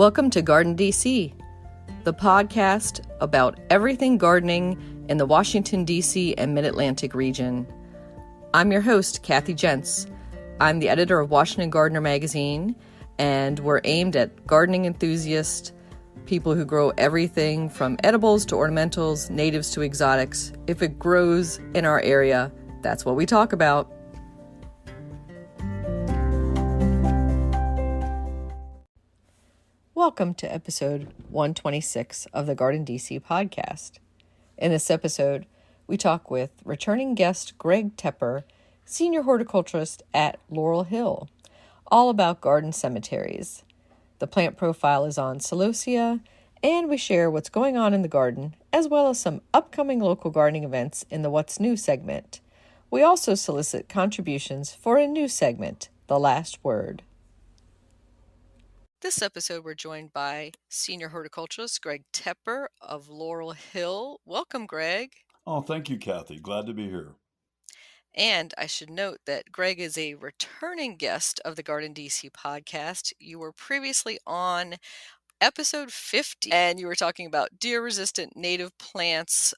Welcome to GardenDC, the podcast about everything gardening in the Washington, D.C. and Mid-Atlantic region. I'm your host, Kathy Jentz. I'm the editor of Washington Gardener magazine, and we're aimed at gardening enthusiasts, people who grow everything from edibles to ornamentals, natives to exotics. If it grows in our area, that's what we talk about. Welcome to episode 126 of the GardenDC podcast. In this episode, we talk with returning guest Gregg Tepper, senior horticulturist at Laurel Hill, all about garden cemeteries. The plant profile is on Celosia, and we share what's going on in the garden, as well as some upcoming local gardening events in the What's New segment. We also solicit contributions for a new segment, The Last Word. This episode, we're joined by senior horticulturist Gregg Tepper of Laurel Hill. Welcome, Gregg. Oh, thank you, Kathy. Glad to be here. And I should note that Gregg is a returning guest of the GardenDC podcast. You were previously on episode 50, and you were talking about deer-resistant native plants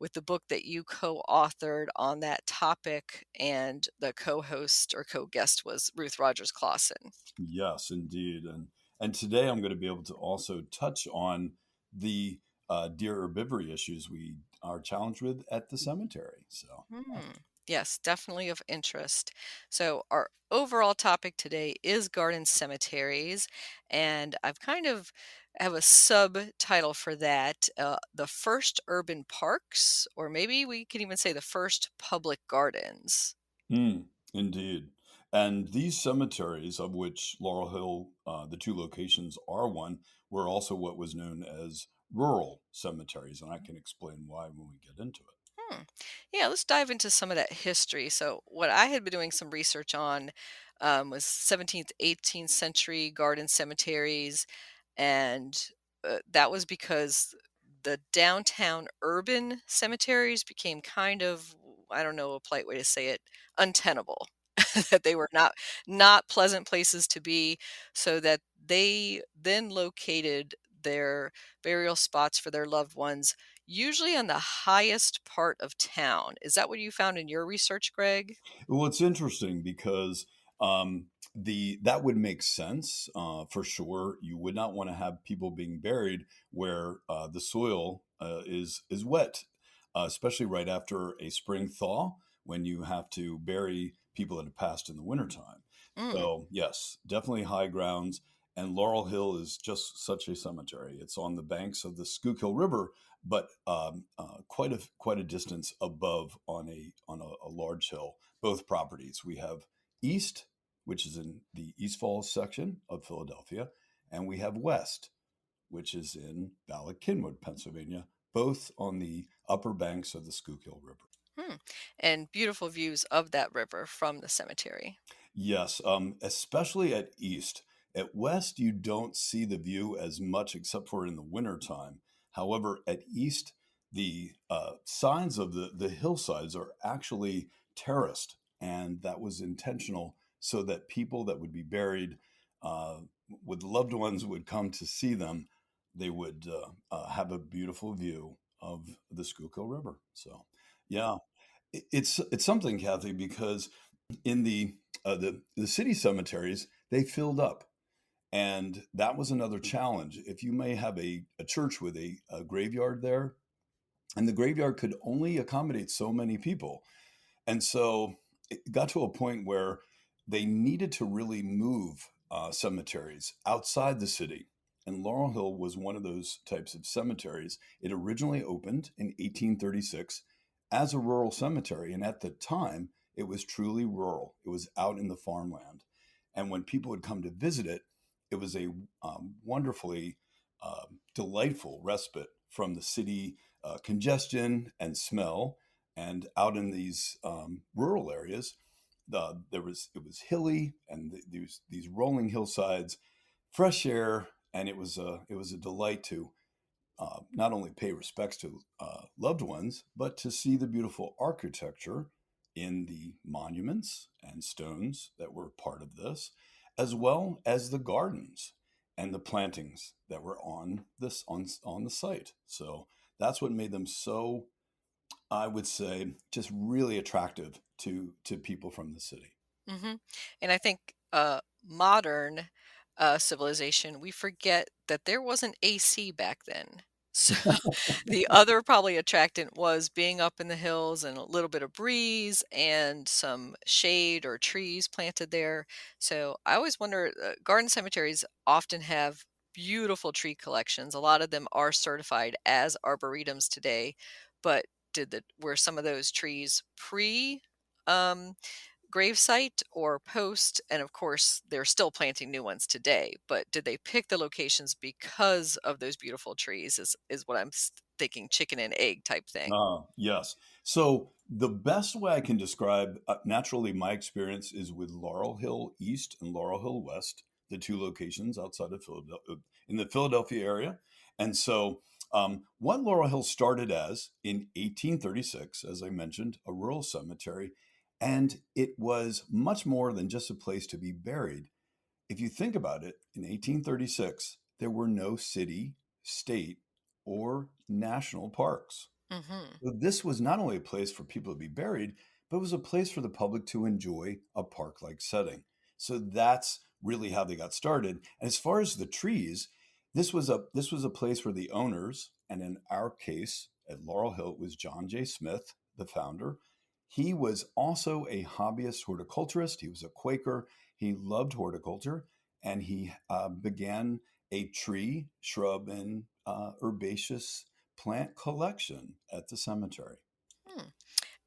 with the book that you co-authored on that topic, and the co-host or co-guest was Ruth Rogers-Clausen. Yes, indeed. And today I'm going to be able to also touch on the deer herbivory issues we are challenged with at the cemetery. So. Yes, definitely of interest. So our overall topic today is garden cemeteries, and I've kind of have a subtitle for that, the first urban parks, or maybe we can even say the first public gardens. Indeed. And these cemeteries, of which Laurel Hill, the two locations are one, were also what was known as rural cemeteries. And I can explain why when we get into it. Yeah, let's dive into some of that history. So what I had been doing some research on was 17th, 18th century garden cemeteries. And that was because the downtown urban cemeteries became kind of, I don't know a polite way to say it, untenable. That they were not pleasant places to be, so that they then located their burial spots for their loved ones usually on the highest part of town. Is that what you found in your research, Gregg? Well, it's interesting because that would make sense for sure. You would not want to have people being buried where the soil is wet, especially right after a spring thaw when you have to bury people that have passed in the wintertime. So yes, definitely high grounds. And Laurel Hill is just such a cemetery. It's on the banks of the Schuylkill River, but quite a distance above on a large hill. Both properties. We have East, which is in the East Falls section of Philadelphia, and we have West, which is in Ballard-Kinwood, Pennsylvania, both on the upper banks of the Schuylkill River. And beautiful views of that river from the cemetery. Yes, especially at East. At West, you don't see the view as much except for in the wintertime. However, at East, the signs of the hillsides are actually terraced, and that was intentional so that people that would be buried with loved ones would come to see them. They would have a beautiful view of the Schuylkill River. So, yeah, it's something, Kathy, because in the city cemeteries, they filled up. And that was another challenge. If you may have a church with a graveyard there, and the graveyard could only accommodate so many people. And so it got to a point where they needed to really move cemeteries outside the city. And Laurel Hill was one of those types of cemeteries. It originally opened in 1836 as a rural cemetery. And at the time, it was truly rural. It was out in the farmland. And when people would come to visit it, it was a wonderfully delightful respite from the city congestion and smell. And out in these rural areas, it was hilly, and these rolling hillsides, fresh air, and it was a delight to not only pay respects to loved ones, but to see the beautiful architecture in the monuments and stones that were part of this, as well as the gardens. and the plantings that were on this on the site. So that's what made them so, I would say, just really attractive to people from the city. Mhm. And I think, modern, civilization, we forget that there wasn't AC back then. So, the other probably attractant was being up in the hills and a little bit of breeze and some shade or trees planted there. So, I always wonder, garden cemeteries often have beautiful tree collections. A lot of them are certified as arboretums today, but were some of those trees um gravesite or post? And of course, they're still planting new ones today, but did they pick the locations because of those beautiful trees is what thinking chicken and egg type thing. Yes. So the best way I can describe, naturally, my experience is with Laurel Hill East and Laurel Hill West, the two locations outside of Philadelphia, in the Philadelphia area. And so, what Laurel Hill started as in 1836, as I mentioned, a rural cemetery, and it was much more than just a place to be buried. If you think about it, in 1836, there were no city, state, or national parks. Mhm. So this was not only a place for people to be buried, but it was a place for the public to enjoy a park-like setting. So that's really how they got started. And as far as the trees, this was a place where the owners, and in our case at Laurel Hill, it was John J. Smith, the founder. He was also a hobbyist horticulturist. He was a Quaker. He loved horticulture, and he began a tree, shrub, and herbaceous plant collection at the cemetery. Hmm.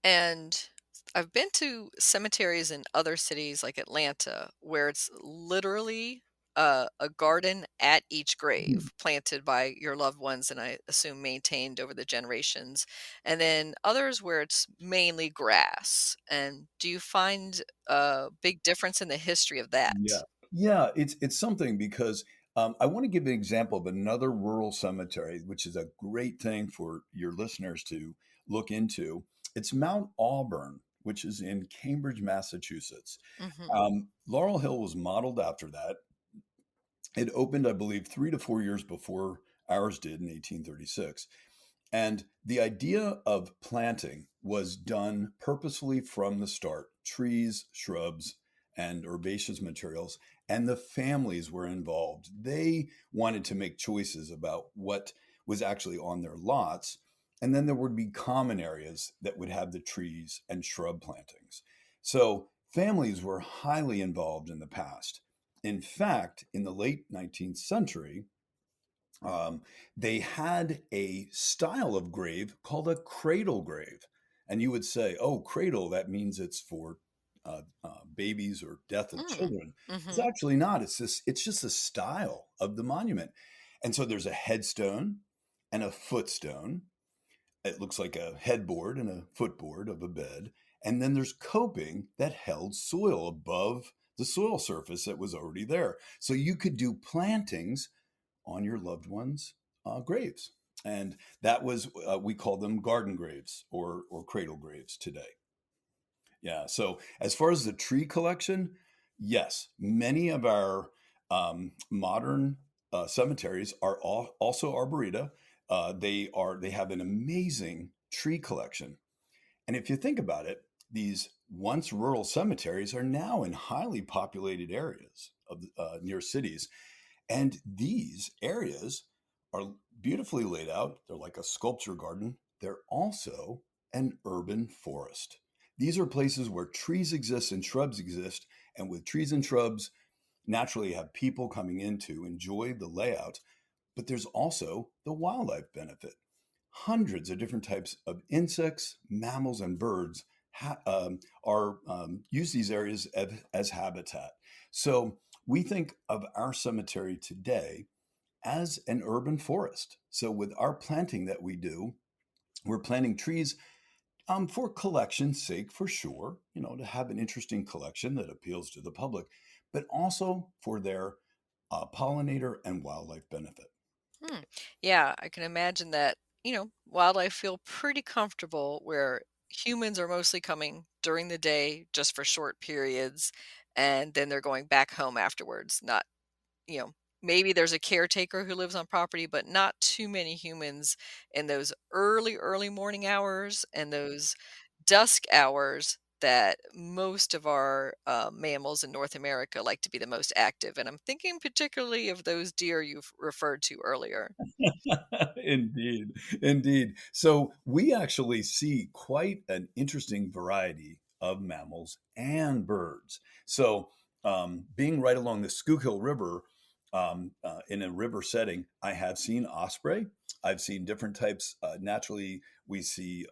And I've been to cemeteries in other cities like Atlanta where it's literally a garden at each Mhm. grave planted by your loved ones and I assume maintained over the generations. And then others where it's mainly grass. And do you find a big difference in the history of Yeah. that? Yeah, it's something because I want to give an example of another rural cemetery, which is a great thing for your listeners to look into. It's Mount Auburn, which is in Cambridge, Massachusetts. Hmm. Laurel Hill was modeled after that. It opened, I believe, 3 to 4 years before ours did in 1836. And the idea of planting was done purposefully from the start, trees, shrubs, and herbaceous materials. And the families were involved. They wanted to make choices about what was actually on their lots. And then there would be common areas that would have the trees and shrub plantings. So families were highly involved in the past. In fact, in the late 19th century, um, they had a style of grave called a cradle grave. And you would say, oh, cradle, that means it's for babies or death of Mm. children. It's Hmm. actually not. It's just a style of the monument. And so there's a headstone and a footstone. It looks like a headboard and a footboard of a bed. And then there's coping that held soil above the soil surface that was already there. So you could do plantings on your loved ones' graves. And that was, we call them garden graves or cradle graves today. Yeah. So as far as the tree collection, yes, many of our modern cemeteries are also arboreta. They have an amazing tree collection. And if you think about it, these once rural cemeteries are now in highly populated areas of near cities, and these areas are beautifully laid out. They're like a sculpture garden. They're also an urban forest. These are places where trees exist and shrubs exist. And with trees and shrubs, naturally you have people coming in to enjoy the layout. But there's also the wildlife benefit. Hundreds of different types of insects, mammals, and birds are use these areas as habitat. So we think of our cemetery today as an urban forest. So with our planting that we do, we're planting trees for collection's sake, for sure, to have an interesting collection that appeals to the public, but also for their pollinator and wildlife benefit. Hmm. Yeah, I can imagine that, wildlife feel pretty comfortable where humans are mostly coming during the day just for short periods and then they're going back home afterwards, not, you know. maybe there's a caretaker who lives on property, but not too many humans in those early, early morning hours and those dusk hours that most of our mammals in North America like to be the most active. And I'm thinking particularly of those deer you've referred to earlier. Indeed, indeed. So we actually see quite an interesting variety of mammals and birds. So, being right along the Schuylkill River, in a river setting, I have seen osprey. I've seen different types. Naturally, we see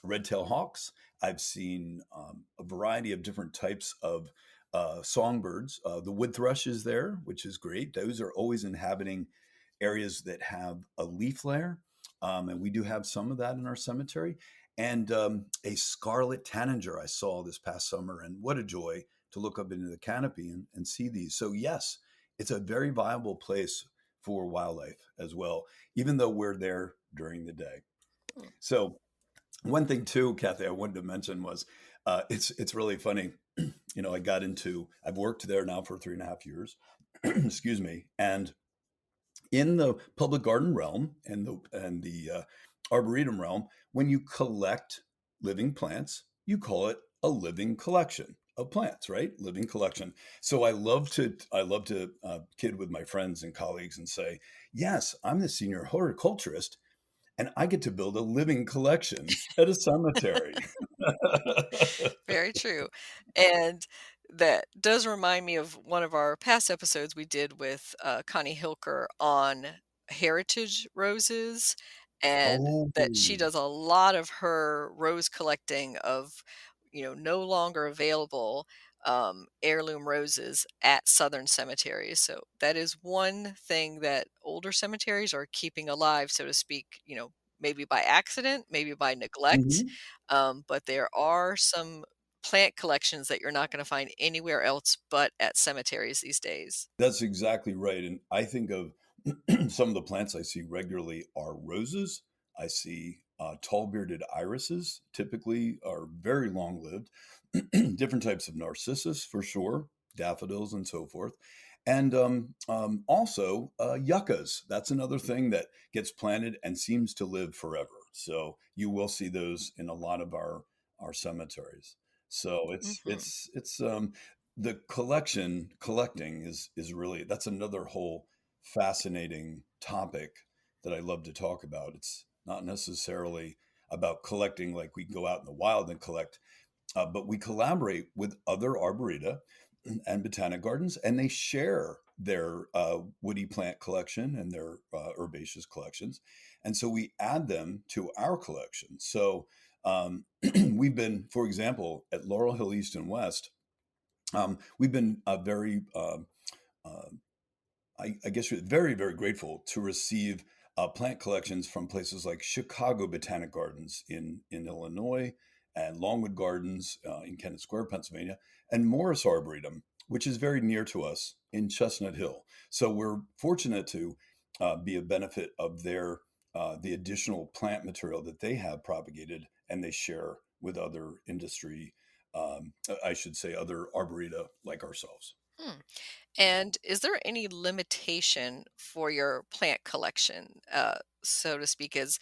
red-tailed hawks. I've seen a variety of different types of songbirds. The wood thrush is there, which is great. Those are always inhabiting areas that have a leaf layer. And we do have some of that in our cemetery. And a scarlet tanager I saw this past summer. And what a joy to look up into the canopy and see these. So, yes, it's a very viable place for wildlife as well, even though we're there during the day. Hmm. So, one thing too, Kathy, I wanted to mention was it's really funny. I've worked there now for 3.5 years. Excuse me. And in the public garden realm and the arboretum realm, when you collect living plants, you call it a living collection of plants, right? Living collection. So I love to kid with my friends and colleagues and say, yes, I'm the senior horticulturist, and I get to build a living collection at a cemetery. Very true. And that does remind me of one of our past episodes we did with Connie Hilker on heritage roses, and Oh, that she does a lot of her rose collecting of, no longer available heirloom roses at Southern cemeteries. So that is one thing that older cemeteries are keeping alive, so to speak, maybe by accident, maybe by neglect. mhm. But there are some plant collections that you're not going to find anywhere else but at cemeteries these days. That's exactly right. And I think of some of the plants I see regularly are roses. I see tall bearded irises, typically are very long lived, different types of narcissus for sure, daffodils, and so forth. And also yuccas. That's another thing that gets planted and seems to live forever. So you will see those in a lot of our cemeteries. So it's Hmm. it's it's the collecting is really, that's another whole fascinating topic that I love to talk about. It's not necessarily about collecting like we go out in the wild and collect, but we collaborate with other arboreta and botanic gardens, and they share their woody plant collection and their herbaceous collections, and so we add them to our collection. So we've been, for example, at Laurel Hill East and West, we've been very, uh, I guess, we're very, very grateful to receive plant collections from places like Chicago Botanic Gardens in Illinois, and Longwood Gardens in Kennett Square, Pennsylvania, and Morris Arboretum, which is very near to us in Chestnut Hill. So we're fortunate to be a benefit of the additional plant material that they have propagated and they share with other industry, I should say, other arboreta like ourselves. Hmm. And is there any limitation for your plant collection, so to speak? Is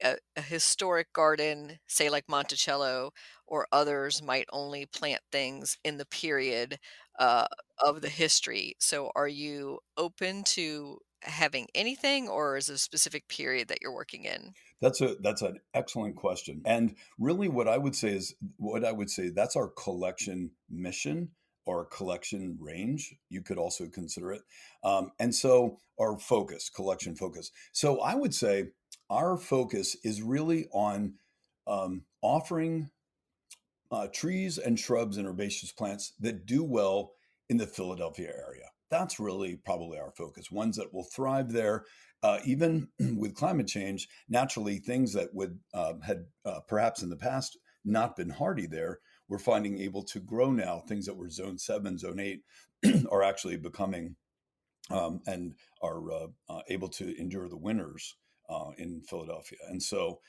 a historic garden, say like Monticello or others, might only plant things in the period uh, of the history. So are you open to having anything, or is it a specific period that you're working in? That's an excellent question. And really what I would say that's our collection mission or collection range. You could also consider it. And so our focus, collection focus. So I would say our focus is really on offering trees and shrubs and herbaceous plants that do well in the Philadelphia area. That's really probably our focus. Ones that will thrive there, even with climate change. Naturally, things that would had perhaps in the past not been hardy there, we're finding able to grow now. Things that were zone 7, zone 8 are actually becoming and are able to endure the winters in Philadelphia. And so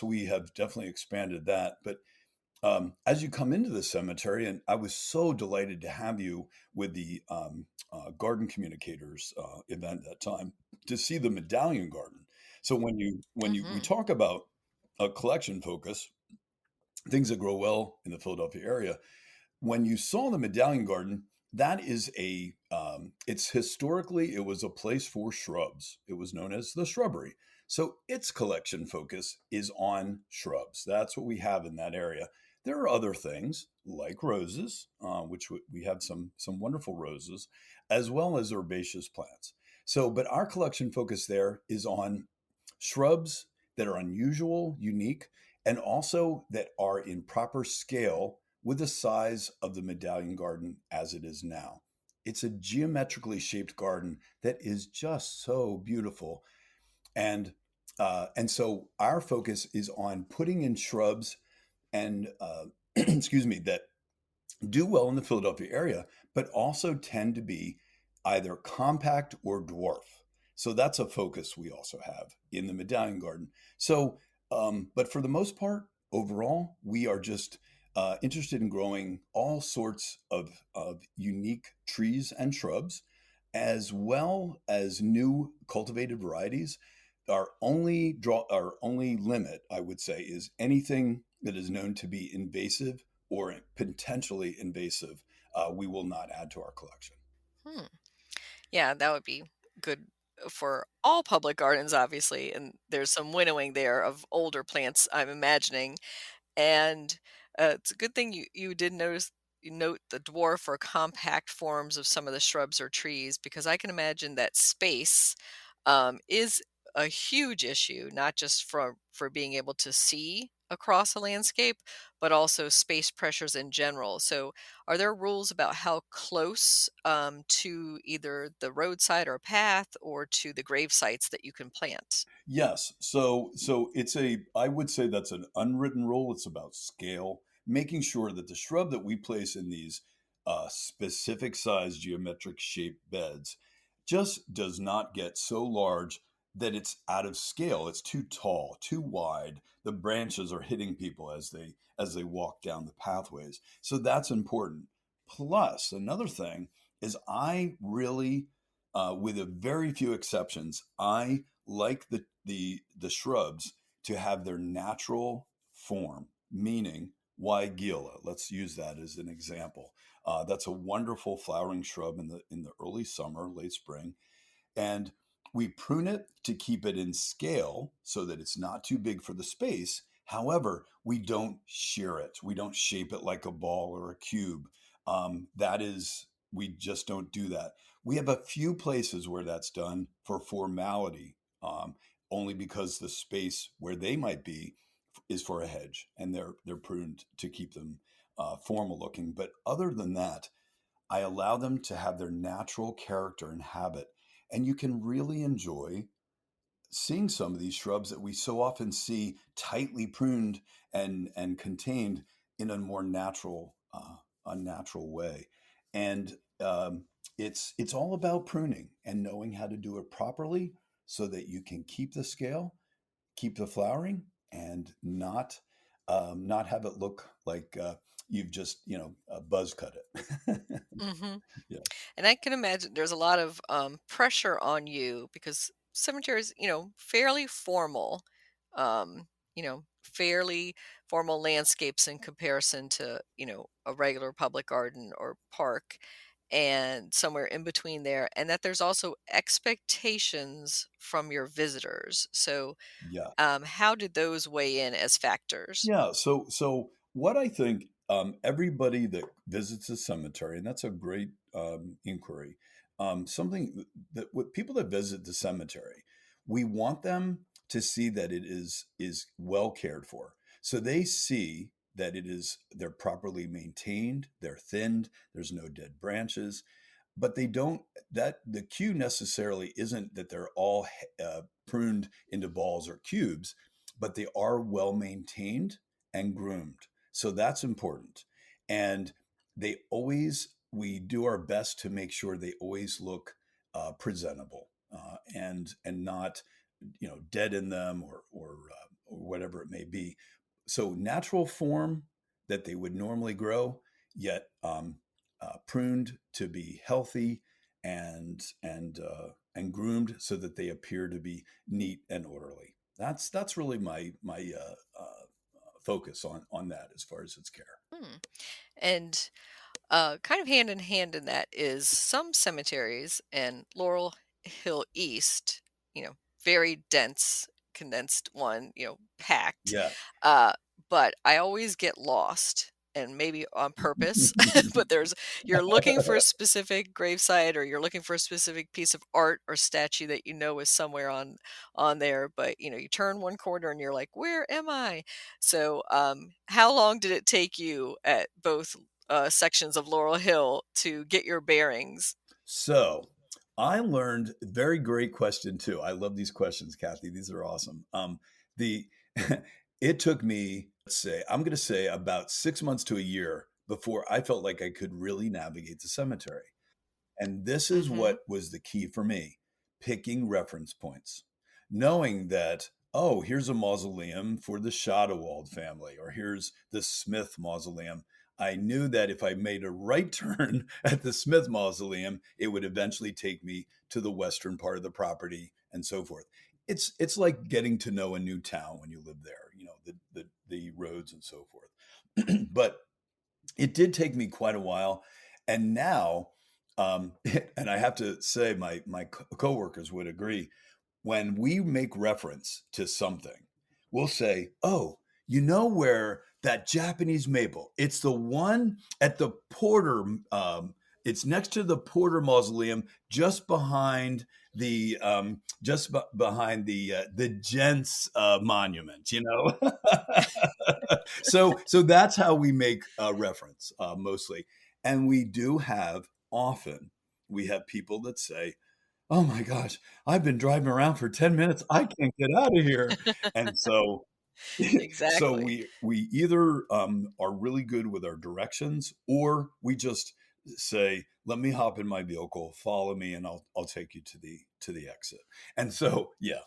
we have definitely expanded that. But as you come into the cemetery, and I was so delighted to have you with the Garden Communicators event that time to see the medallion garden. So when you we Hmm. talk about a collection focus, things that grow well in the Philadelphia area, when you saw the medallion garden, that is it's historically, it was a place for shrubs. It was known as the shrubbery. So its collection focus is on shrubs. That's what we have in that area. There are other things like roses, which we have some wonderful roses, as well as herbaceous plants. So, but our collection focus there is on shrubs that are unusual, unique, and also that are in proper scale with the size of the medallion garden as it is now. It's a geometrically shaped garden that is just so beautiful. And so our focus is on putting in shrubs and excuse me, that do well in the Philadelphia area, but also tend to be either compact or dwarf. So that's a focus we also have in the medallion garden. So, but for the most part, overall, we are just interested in growing all sorts of unique trees and shrubs, as well as new cultivated varieties. Our only limit, I would say, is anything that is known to be invasive or potentially invasive, we will not add to our collection. Hmm. Yeah, that would be good for all public gardens, obviously. And there's some winnowing there of older plants, I'm imagining. And it's a good thing you did note the dwarf or compact forms of some of the shrubs or trees, because I can imagine that space is a huge issue, not just for being able to see across a landscape, but also space pressures in general. So, are there rules about how close to either the roadside or path or to the grave sites that you can plant? Yes. So I would say that's an unwritten rule. It's about scale, making sure that the shrub that we place in these specific size geometric shaped beds just does not get so large that it's out of scale. It's too tall, too wide. The branches are hitting people as they walk down the pathways. So that's important. Plus, another thing is I really, with a very few exceptions, I like the shrubs to have their natural form, meaning Weigela. Let's use that as an example. That's a wonderful flowering shrub in the early summer, late spring, and we prune it to keep it in scale so that it's not too big for the space. However, we don't shear it. We don't shape it like a ball or a cube. We just don't do that. We have a few places where that's done for formality, only because the space where they might be is for a hedge, and they're pruned to keep them formal looking. But other than that, I allow them to have their natural character and habit. And you can really enjoy seeing some of these shrubs that we so often see tightly pruned and contained in a more natural way. And it's all about pruning and knowing how to do it properly so that you can keep the scale, keep the flowering, and not have it look like you've just buzz cut it. Hmm. Yes. And I can imagine there's a lot of pressure on you because cemeteries, fairly formal, fairly formal landscapes in comparison to, a regular public garden or park, and somewhere in between there. And that there's also expectations from your visitors. So, Yeah. how did those weigh in as factors? Yeah. So what I think, everybody that visits a cemetery, and that's a great inquiry. Something that with people that visit the cemetery, we want them to see that it is well cared for. So they see that they're properly maintained, they're thinned, there's no dead branches, but they don't that the cue necessarily isn't that they're all pruned into balls or cubes, but they are well maintained and groomed. So that's important. And we do our best to make sure they always look presentable, and not dead in them or whatever it may be. So natural form, that they would normally grow, yet pruned to be healthy and groomed so that they appear to be neat and orderly. That's really my focus on that as far as its care. Hmm. And kind of hand in hand in that is some cemeteries and Laurel Hill East, very dense, condensed one, packed. Yeah. Uh, but I always get lost and maybe on purpose, but you're looking for a specific gravesite or you're looking for a specific piece of art or statue that is somewhere on there, but you turn one corner and you're like, where am I? So, how long did it take you at both sections of Laurel Hill to get your bearings? So I learned very great question too. I love these questions, Kathy. These are awesome. The it took me, let's say, I'm going to say about 6 months to a year before I felt like I could really navigate the cemetery. And this is Mhm. what was the key for me: picking reference points, knowing that, oh, here's a mausoleum for the Shadowald family, or here's the Smith mausoleum. I knew that if I made a right turn at the Smith mausoleum, it would eventually take me to the western part of the property and so forth. It's like getting to know a new town when you live there, the roads and so forth. But it did take me quite a while, and now, and I have to say, my coworkers would agree. When we make reference to something, we'll say, "Oh, you know where that Japanese maple? It's the one at the Porter. It's next to the Porter Mausoleum, just behind behind the Gentz monument. You know." So that's how we make a reference mostly, and we do have often we have people that say, "Oh my gosh, I've been driving around for 10 minutes. I can't get out of here." And so so Exactly. we either are really good with our directions, or we just say, "Let me hop in my vehicle, follow me, and I'll take you to the exit." And so yeah,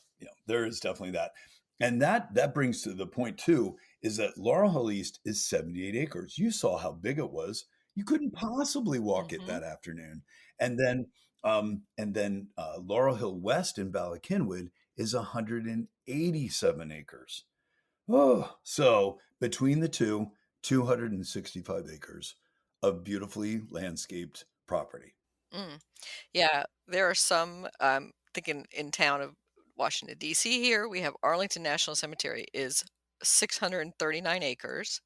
there is definitely that. And that brings to the point too, is that Laurel Hill East is 78 acres. You saw how big it was. You couldn't possibly walk it Mhm. that afternoon. And then Laurel Hill West in Bala Cynwyd is 187 acres. Oh, so between the two, 265 acres of beautifully landscaped property. Mm. Yeah, there are some, thinking in town of Washington, D.C. here, we have Arlington National Cemetery is 639 acres,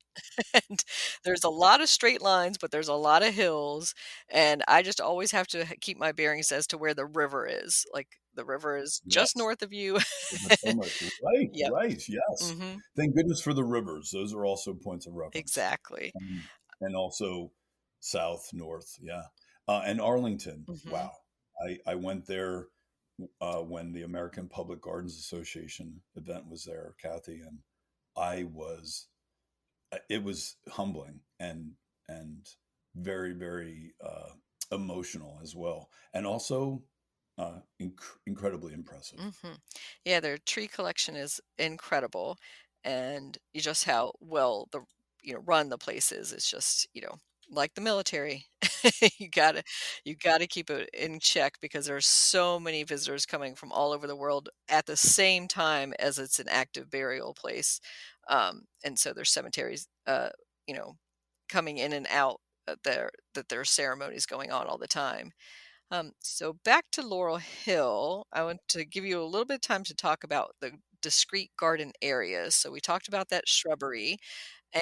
and there's a lot of straight lines, but there's a lot of hills, and I just always have to keep my bearings as to where the river is. Like, the river is just Yes. north of you. The Potomac. Right, Yep. right. Yes. Mhm. Thank goodness for the rivers. Those are also points of reference. Exactly. And also south, north. Yeah. And Arlington. Mhm. Wow. I went there when the American Public Gardens Association event was there, Kathy, and I was it was humbling and very very emotional as well, and also incredibly impressive. Mhm. Yeah, their tree collection is incredible, and you just how well run the place is. It's just, like the military. You gotta you gotta keep it in check because there's so many visitors coming from all over the world at the same time as it's an active burial place. And so there's cemeteries, you know, coming in and out that there are ceremonies going on all the time. So back to Laurel Hill, I want to give you a little bit of time to talk about the discrete garden areas. So we talked about that shrubbery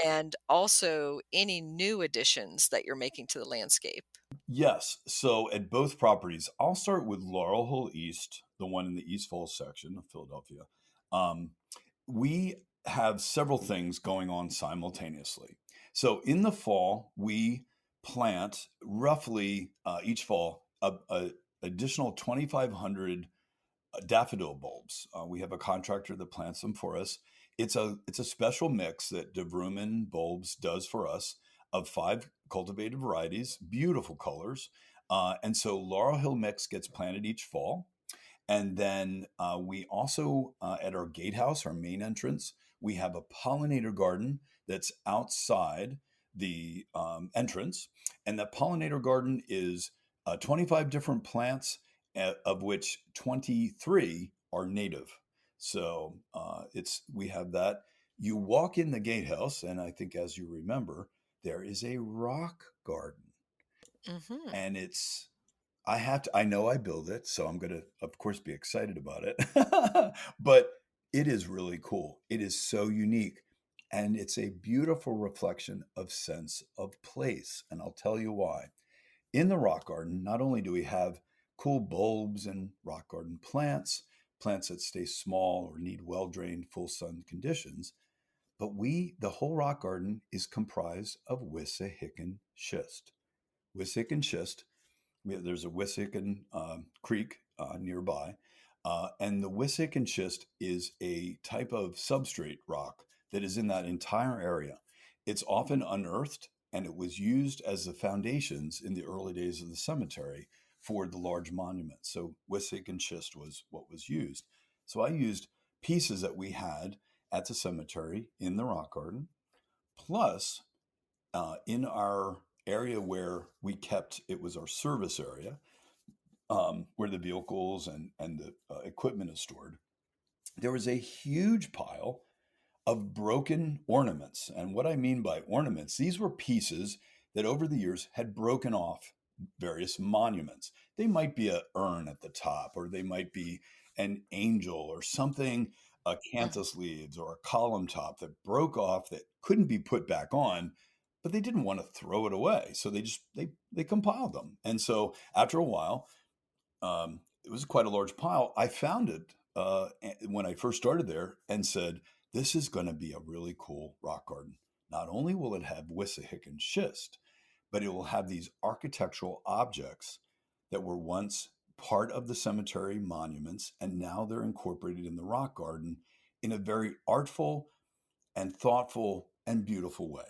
and also any new additions that you're making to the landscape. Yes. So at both properties, I'll start with Laurel Hill East, the one in the East Falls section of Philadelphia. Um, we have several things going on simultaneously. So in the fall, we plant roughly each fall a additional 2,500 daffodil bulbs. We have a contractor that plants them for us. It's a special mix that DeVruman Bulbs does for us of 5 cultivated varieties, beautiful colors. And so Laurel Hill mix gets planted each fall. And then we also, at our gatehouse, our main entrance, We have a pollinator garden that's outside the entrance, and that pollinator garden is 25 different plants, of which 23 are native. So it's we have that. You walk in the gatehouse, and I think, as you remember, there is a rock garden, Mhm. and it's I know I build it, so I'm gonna, of course, be excited about it. But it is really cool. It is so unique, and it's a beautiful reflection of sense of place, and I'll tell you why. In the rock garden, not only do we have cool bulbs and rock garden plants, plants that stay small or need well-drained, full sun conditions, but the whole rock garden is comprised of Wissahickon schist. Wissahickon schist, there's a Wissahickon creek nearby, and the Wissahickon schist is a type of substrate rock that is in that entire area. It's often unearthed, and it was used as the foundations in the early days of the cemetery for the large monuments. So Wissahickon schist was what was used. So I used pieces that we had at the cemetery in the rock garden, plus in our area where we kept, it was our service area, where the vehicles and the equipment is stored. There was a huge pile of broken ornaments. And what I mean by ornaments, these were pieces that over the years had broken off various monuments. They might be a urn at the top, or they might be an angel or something, Mhm. acanthus leaves or a column top that broke off that couldn't be put back on, but they didn't want to throw it away. So they compiled them. And so after a while, it was quite a large pile. I found it when I first started there and said, this is going to be a really cool rock garden. Not only will it have Wissahickon schist, but it will have these architectural objects that were once part of the cemetery monuments, and now they're incorporated in the rock garden in a very artful and thoughtful and beautiful way.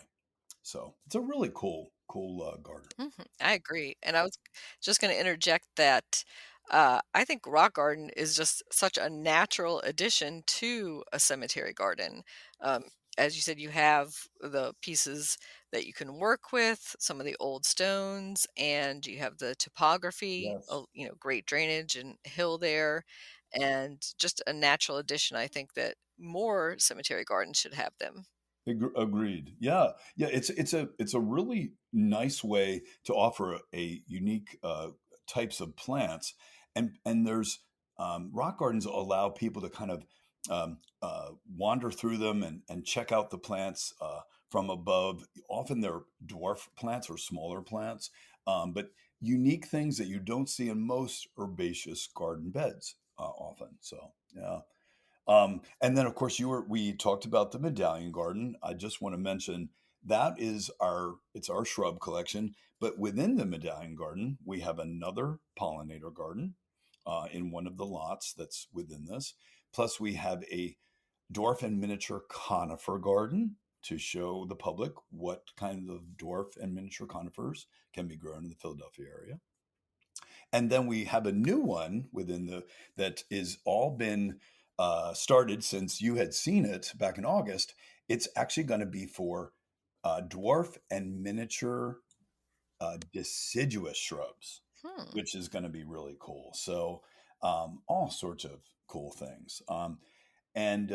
So it's a really cool garden. Mhm, I agree, and I was just gonna interject that, I think rock garden is just such a natural addition to a cemetery garden. Um, as you said, you have the pieces that you can work with, some of the old stones, and you have the topography, Yes. great drainage and hill there, and just a natural addition. I think that more cemetery gardens should have them. Agreed. Yeah, yeah. It's a really nice way to offer a unique types of plants, and there's rock gardens allow people to kind of wander through them and check out the plants from above. Often they're dwarf plants or smaller plants, but unique things that you don't see in most herbaceous garden beds often. So yeah. And then, of course, we talked about the medallion garden. I just want to mention that is it's our shrub collection, but within the medallion garden, we have another pollinator garden in one of the lots that's within this. Plus, we have a dwarf and miniature conifer garden to show the public what kind of dwarf and miniature conifers can be grown in the Philadelphia area. And then we have a new one within the that is all been started since you had seen it back in August. It's actually going to be for dwarf and miniature deciduous shrubs, Hmm. which is going to be really cool. So all sorts of cool things. And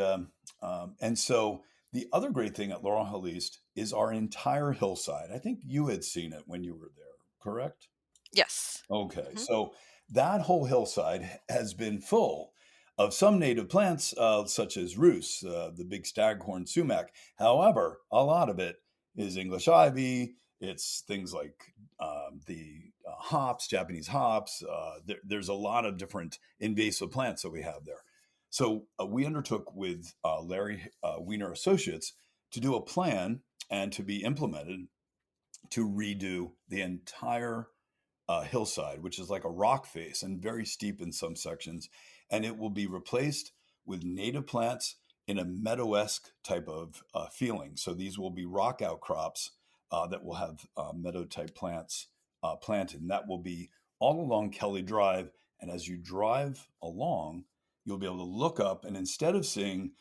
so the other great thing at Laurel Hill East is our entire hillside. I think you had seen it when you were there, correct? Yes. Okay, Mhm. so that whole hillside has been full of some native plants, such as rhus, the big staghorn sumac. However, a lot of it is English ivy. It's things like the hops, Japanese hops. There's a lot of different invasive plants that we have there. So we undertook with Larry Weiner Associates to do a plan and to be implemented to redo the entire hillside, which is like a rock face and very steep in some sections. And it will be replaced with native plants in a meadow-esque type of feeling. So these will be rock outcrops that will have meadow type plants planted. And that will be all along Kelly Drive. And as you drive along, you'll be able to look up and instead of seeing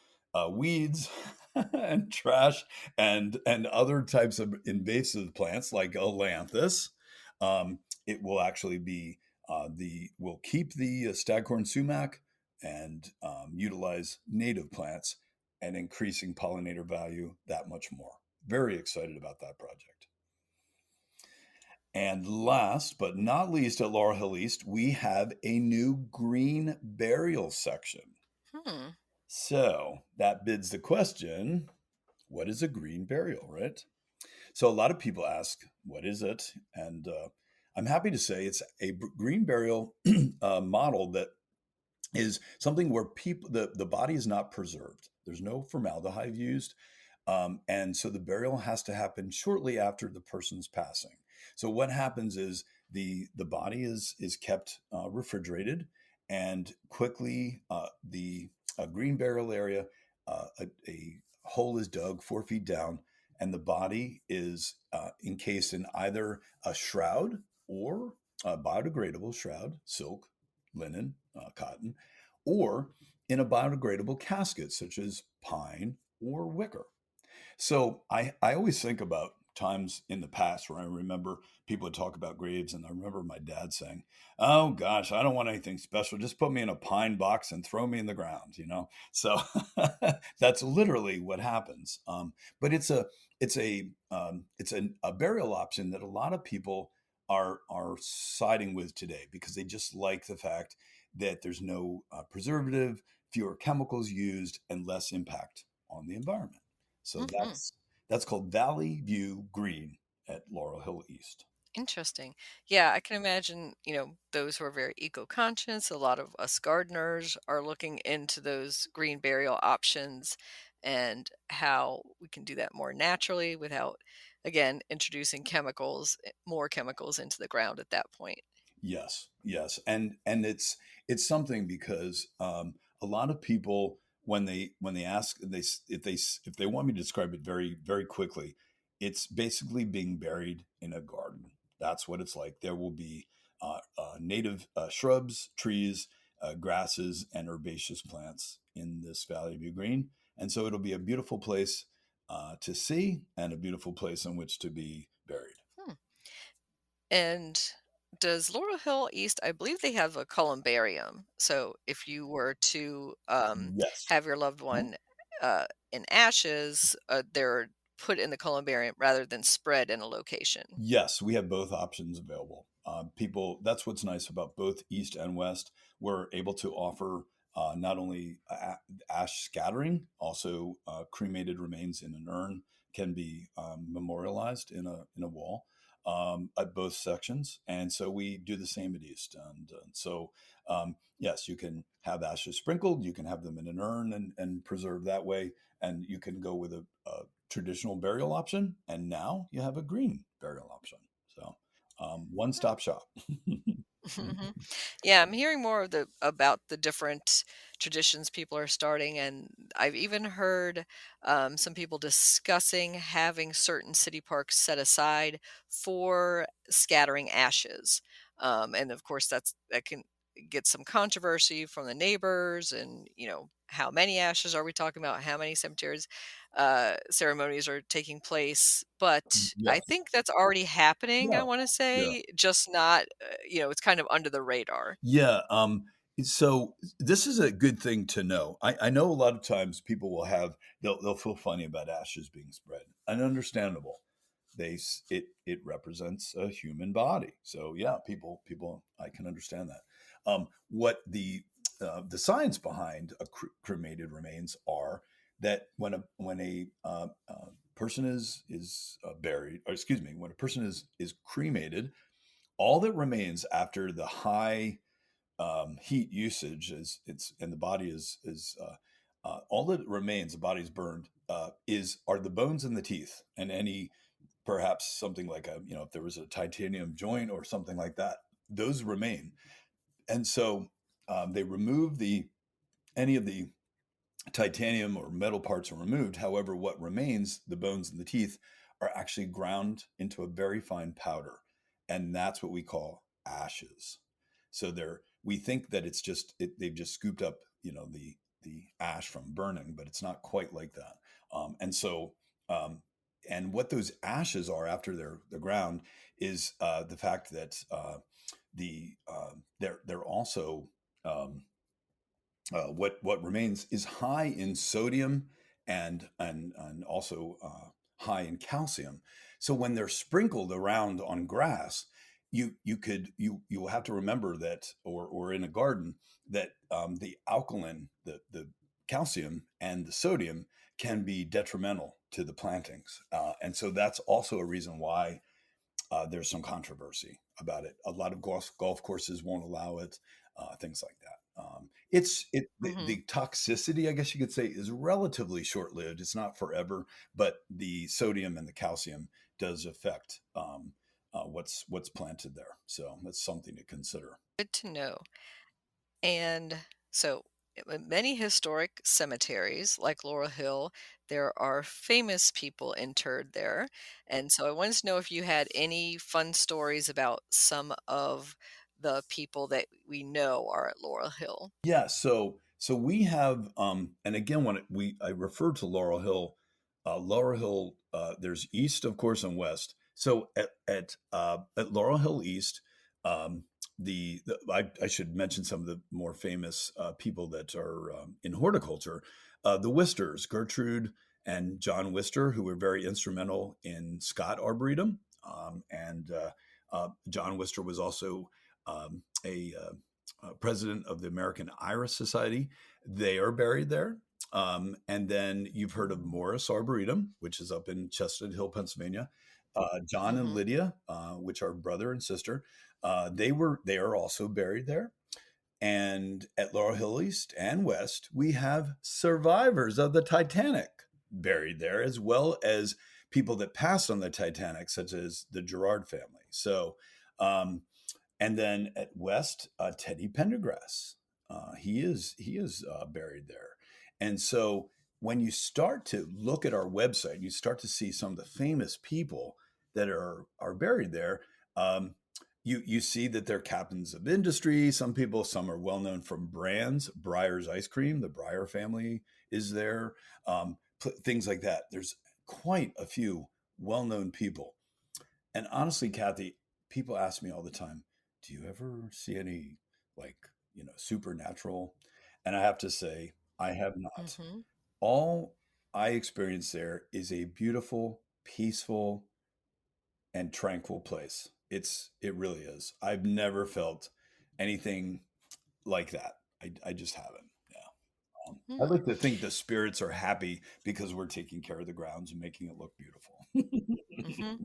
weeds and trash and other types of invasive plants like Alanthus. It will actually be the will keep the staghorn sumac and utilize native plants and increasing pollinator value that much more. Very excited about that project. And last but not least, at Laurel Hill East, we have a new green burial section. Hmm. So that bids the question, what is a green burial, right? So a lot of people ask, what is it? And I'm happy to say it's a green burial model that is something where people the body is not preserved. There's no formaldehyde used, and so the burial has to happen shortly after the person's passing. So what happens is the body is kept refrigerated, and quickly the green burial area, a hole is dug 4 feet down, and the body is encased in either a shroud or a biodegradable shroud, silk, linen, cotton, or in a biodegradable casket such as pine or wicker. So I always think about times in the past where I remember people would talk about graves, and I remember my dad saying, "Oh gosh, I don't want anything special. Just put me in a pine box and throw me in the ground." So that's literally what happens. But it's a burial option that a lot of people are siding with today because they just like the fact that there's no preservative, fewer chemicals used, and less impact on the environment. So Hmm. that's called Valley View Green at Laurel Hill East. Interesting. Yeah, I can imagine, those who are very eco-conscious, a lot of us gardeners are looking into those green burial options and how we can do that more naturally without, again, introducing more chemicals into the ground at that point. Yes, yes, and it's something because a lot of people when they ask if they want me to describe it very quickly, it's basically being buried in a garden. That's what it's like. There will be native shrubs, trees, grasses, and herbaceous plants in this Valley View Green, and so it'll be a beautiful place to see and a beautiful place in which to be buried. Hmm. And does Laurel Hill East, I believe they have a columbarium. So if you were to Yes. have your loved one in ashes, they're put in the columbarium rather than spread in a location. Yes, we have both options available. People, that's what's nice about both East and West. We're able to offer not only ash scattering, also cremated remains in an urn can be memorialized in a wall at both sections, and so we do the same at East. And so, yes, you can have ashes sprinkled, you can have them in an urn and preserve that way, and you can go with a traditional burial option, and now you have a green burial option. So, one stop shop. Mhm. Yeah, I'm hearing more about the different traditions people are starting, and I've even heard some people discussing having certain city parks set aside for scattering ashes. And of course, that can get some controversy from the neighbors, and how many ashes are we talking about? How many cemeteries ceremonies are taking place? But I Yes. think that's already happening. I Yeah. want to Yeah. say, just not it's kind of under the radar. Yeah. So this is a good thing to know. I know a lot of times people they'll feel funny about ashes being spread, and understandable. It represents a human body. So yeah, people I can understand that. What the science behind cremated remains are that when a person is buried, or excuse me, when a person is cremated, all that remains after the high heat usage is it's and the body is all that remains, the body's burned, is are the bones and the teeth, and any perhaps something like if there was a titanium joint or something like that, those remain. And so they remove the any of the titanium or metal parts are removed. However, what remains, the bones and the teeth, are actually ground into a very fine powder, and that's what we call ashes. So we think that they've just scooped up, the ash from burning, but it's not quite like that. And so, um, and what those ashes are after they're ground is the fact that they're also what remains is high in sodium and also high in calcium. So when they're sprinkled around on grass, you will have to remember that, or in a garden, that the alkaline, the calcium and the sodium can be detrimental to the plantings, and so that's also a reason why there's some controversy about it. A lot of golf courses won't allow it, things like that. Hmm. The toxicity, I guess you could say, is relatively short lived. It's not forever, but the sodium and the calcium does affect what's planted there. So that's something to consider. Good to know. And so, in many historic cemeteries, like Laurel Hill, there are famous people interred there. And so, I wanted to know if you had any fun stories about some of the people that we know are at Laurel Hill. Yeah, so we have, and again, when we I refer to Laurel Hill, Laurel Hill, there's east, of course, and west. So at Laurel Hill East, I should mention some of the more famous people that are in horticulture. The Wisters, Gertrude and John Wister, who were very instrumental in Scott Arboretum, and John Wister was also a president of the American Iris Society. They are buried there. And then you've heard of Morris Arboretum, which is up in Chestnut Hill, Pennsylvania. John and Hmm. Lydia, which are brother and sister, they are also buried there. And at Laurel Hill East and West, we have survivors of the Titanic buried there, as well as people that passed on the Titanic, such as the Gerard family. So um, and then at West, Teddy Pendergrass, he is buried there. And so when you start to look at our website, you start to see some of the famous people that are buried there. Um, you see that they're captains of industry. Some are well known from brands. Breyer's ice cream, the Breyer family is there. Things like that. There's quite a few well known people. And honestly, Kathy, people ask me all the time, do you ever see any, like, supernatural? And I have to say, I have not. Hmm. All I experience there is a beautiful, peaceful, and tranquil place. It really is. I've never felt anything like that. I just haven't. Yeah. I like to think the spirits are happy because we're taking care of the grounds and making it look beautiful. Hmm.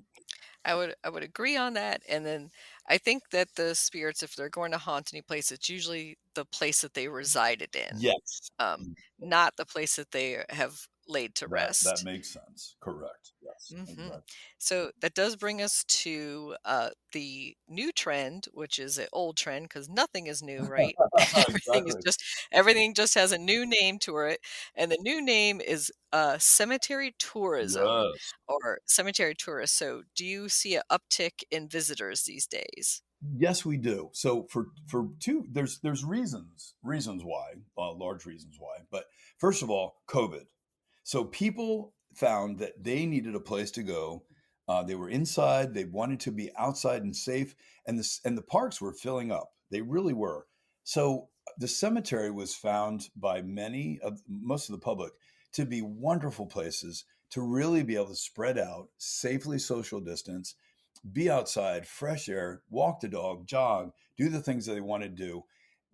I would agree on that, and then I think that the spirits, if they're going to haunt any place, it's usually the place that they resided in, Yes. um, not the place that they have laid to That rest. makes sense. Correct. Yes, Hmm. exactly. So that does bring us to the new trend, which is an old trend because nothing is new, right? everything is Exactly. just everything just has a new name to it, and the new name is cemetery tourism Yes. or cemetery tourists. So, do you see an uptick in visitors these days? Yes, we do. So for two, there's reasons why, large reasons why. But first of all, COVID. So people found that they needed a place to go. They were inside. They wanted to be outside and safe, and the parks were filling up. They really were. So the cemetery was found by most of the public to be wonderful places to really be able to spread out, safely social distance, be outside, fresh air, walk the dog, jog, do the things that they want to do,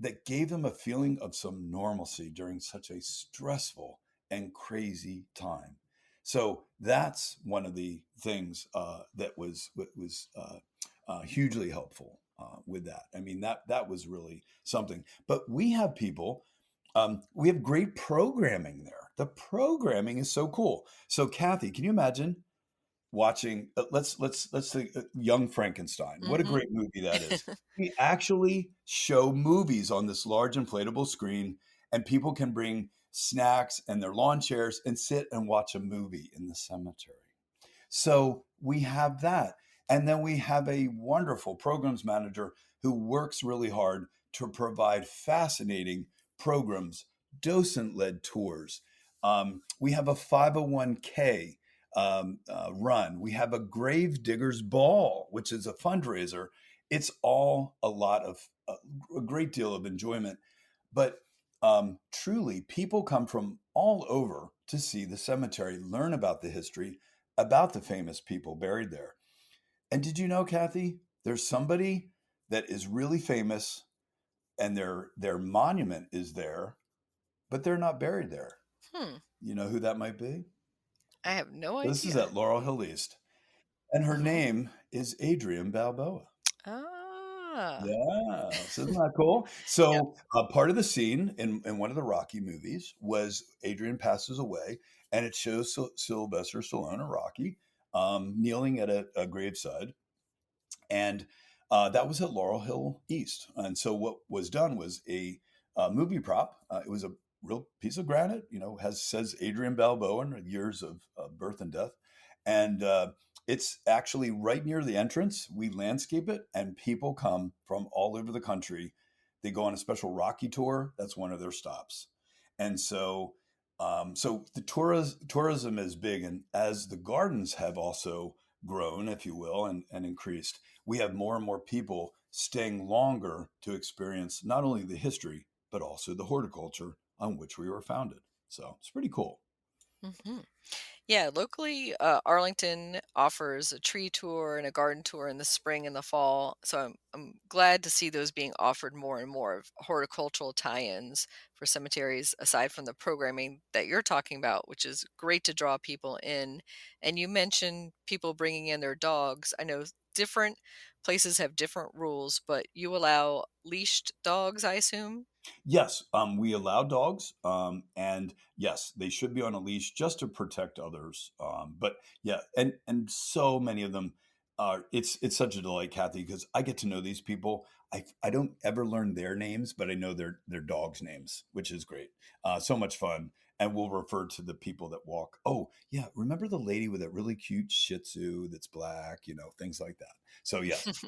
that gave them a feeling of some normalcy during such a stressful and crazy time. So that's one of the things that was hugely helpful with that. I mean, that was really something. But we have people. We have great programming there. The programming is so cool. So, Kathy, can you imagine watching, let's think, Young Frankenstein. What a Mhm. great movie that is. We actually show movies on this large inflatable screen, and people can bring snacks and their lawn chairs and sit and watch a movie in the cemetery. So we have that. And then we have a wonderful programs manager who works really hard to provide fascinating programs, docent led tours. We have a 501k run. We have a grave diggers ball, which is a fundraiser. It's all a lot of a great deal of enjoyment. But truly, people come from all over to see the cemetery, learn about the history, about the famous people buried there. And did you know, Kathy, there's somebody that is really famous and their monument is there, but they're not buried there. Hmm. You know who that might be? I have no So this is idea. at Laurel Hill East, and her Hmm. name is Adrian Balboa. Ah. Yeah, so isn't that cool? Yep. So part of the scene in one of the Rocky movies was Adrian passes away, and it shows Sylvester Stallone or Rocky kneeling at a graveside, and that was at Laurel Hill East. And so what was done was a movie prop. It was a real piece of granite, has says Adrian Balboa and years of birth and death, and it's actually right near the entrance. We landscape it, and people come from all over the country. They go on a special Rocky tour. That's one of their stops, and so the tourism is big, and as the gardens have also grown, if you will, and increased, we have more and more people staying longer to experience not only the history, but also the horticulture on which we were founded. So it's pretty cool. Hmm. Yeah, locally, Arlington offers a tree tour and a garden tour in the spring and the fall. So I'm glad to see those being offered more and more of horticultural tie-ins for cemeteries, aside from the programming that you're talking about, which is great to draw people in. And you mentioned people bringing in their dogs. I know different places have different rules, but you allow leashed dogs, I assume? Yes, we allow dogs, and yes, they should be on a leash just to protect others. But yeah, and so many of them are. It's such a delight, Kathy, because I get to know these people. I don't ever learn their names, but I know their dogs' names, which is great. So much fun, and we'll refer to the people that walk. Oh yeah, remember the lady with that really cute Shih Tzu that's black? Things like that. So yes,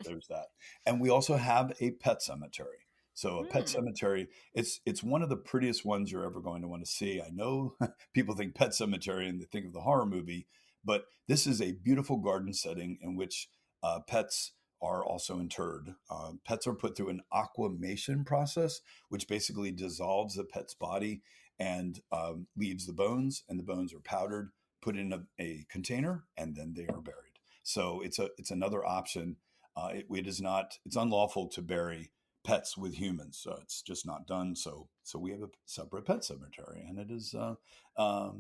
there's that, and we also have a pet cemetery. So a pet Hmm. cemetery, it's one of the prettiest ones you're ever going to want to see. I know people think pet cemetery and they think of the horror movie, but this is a beautiful garden setting in which pets are also interred. Pets are put through an aquamation process, which basically dissolves the pet's body and leaves the bones, and the bones are powdered, put in a container, and then they are buried. So it's another option. It is not, it's unlawful to bury pets with humans. So it's just not done. So we have a separate pet cemetery, and it is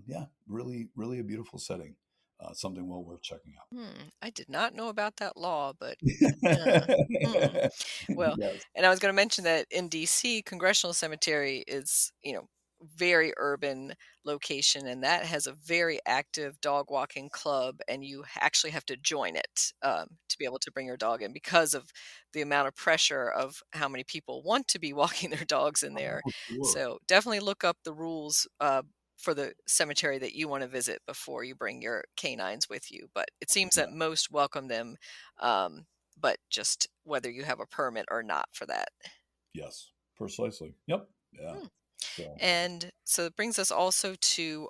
yeah, really really a beautiful setting. Something well worth checking out. Hmm, I did not know about that law, but yeah. Hmm. Well, Yes. and I was going to mention that in DC, Congressional Cemetery is, very urban location, and that has a very active dog walking club, and you actually have to join it to be able to bring your dog in because of the amount of pressure of how many people want to be walking their dogs in there. Oh, sure. So definitely look up the rules for the cemetery that you want to visit before you bring your canines with you. But it seems Yeah. that most welcome them, but just whether you have a permit or not for that. Yes. Precisely. Yep. Yeah. Hmm. So. And so it brings us also to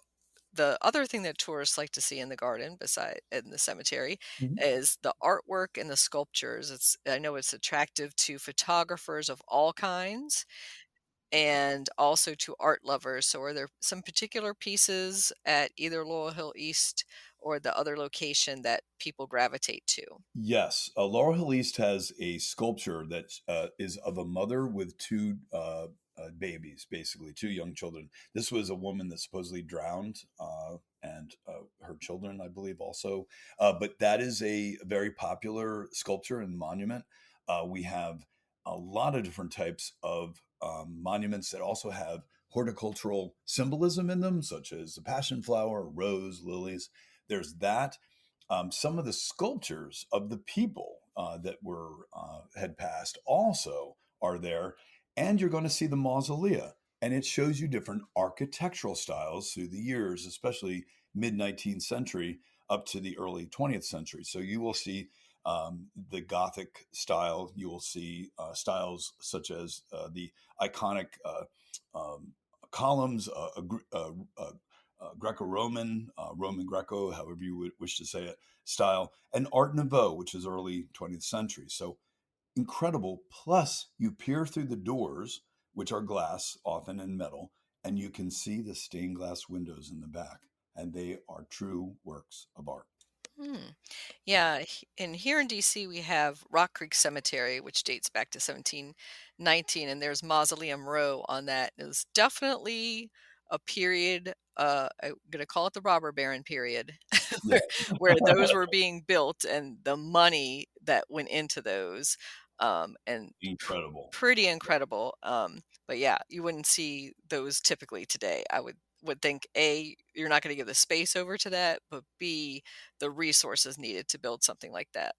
the other thing that tourists like to see in the garden, beside in the cemetery, Mhm. is the artwork and the sculptures. I know it's attractive to photographers of all kinds and also to art lovers. So, are there some particular pieces at either Laurel Hill East or the other location that people gravitate to? Yes, Laurel Hill East has a sculpture that is of a mother with two babies, basically two young children. This was a woman that supposedly drowned, and her children, I believe, also. But that is a very popular sculpture and monument. We have a lot of different types of monuments that also have horticultural symbolism in them, such as the passion flower, rose, lilies. There's that. Some of the sculptures of the people that were had passed also are there, and you're going to see the mausolea, and it shows you different architectural styles through the years, especially mid 19th century up to the early 20th century. So you will see the Gothic style. You will see styles such as the iconic um, columns, Greco-Roman, Roman Greco, however you would wish to say it, style, and Art Nouveau, which is early 20th century. So incredible. Plus, you peer through the doors, which are glass, often and metal, and you can see the stained glass windows in the back, and they are true works of art. Hmm. Yeah, and here in DC we have Rock Creek Cemetery, which dates back to 1719, and there's Mausoleum Row on that. It was definitely a period. I'm gonna call it the robber baron period, Yeah, where, where those were being built, and the money that went into those, and incredible. pretty incredible. But yeah, you wouldn't see those typically today. I would think A, you're not going to give the space over to that, but B, the resources needed to build something like that.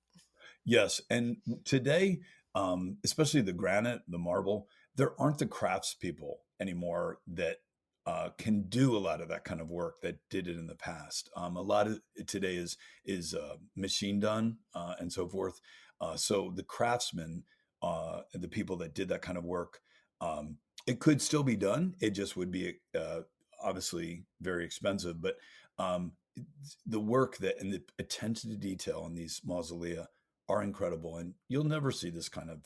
Yes, and today, especially the granite, the marble, there aren't the craftspeople anymore that can do a lot of that kind of work that did it in the past. A lot of it today is machine done and so forth. So the craftsmen, and the people that did that kind of work, it could still be done. It just would be obviously very expensive, but the work that and the attention to detail in these mausolea are incredible, and you'll never see this kind of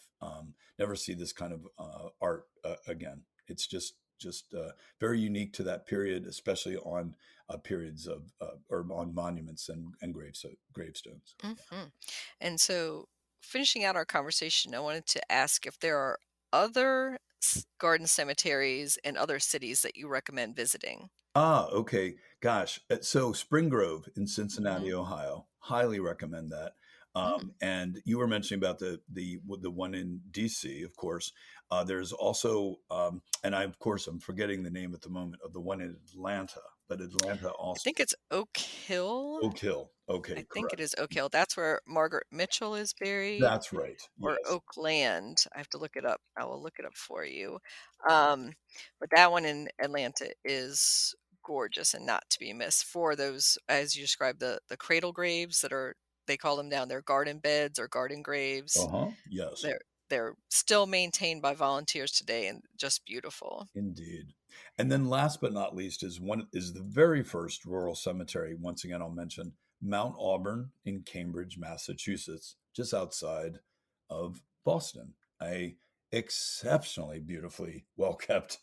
art again. It's just very unique to that period, especially on periods of or on monuments and gravestones. Hmm. And so, finishing out our conversation, I wanted to ask if there are other garden cemeteries in other cities that you recommend visiting. Okay. Gosh. So Spring Grove in Hmm. Cincinnati, Ohio. Highly recommend that. Mm. And you were mentioning about the one in DC, of course. There's also, and I of course I'm forgetting the name at the moment of the one in Atlanta, but Atlanta I also. think it's Oak Hill. Oak Hill. I Okay, think it correct. is Oak Hill. That's where Margaret Mitchell is buried. That's right. Or Yes. Oakland. I have to look it up. I will look it up for you. Um, but that one in Atlanta is gorgeous and not to be missed for those, as you described, the cradle graves that are, they call them down there, garden beds or garden graves. Uh-huh. Yes. They're still maintained by volunteers today and just beautiful. Indeed. And then last but not least is the very first rural cemetery. Once again, I'll mention Mount Auburn in Cambridge, Massachusetts, just outside of Boston. A exceptionally beautifully well kept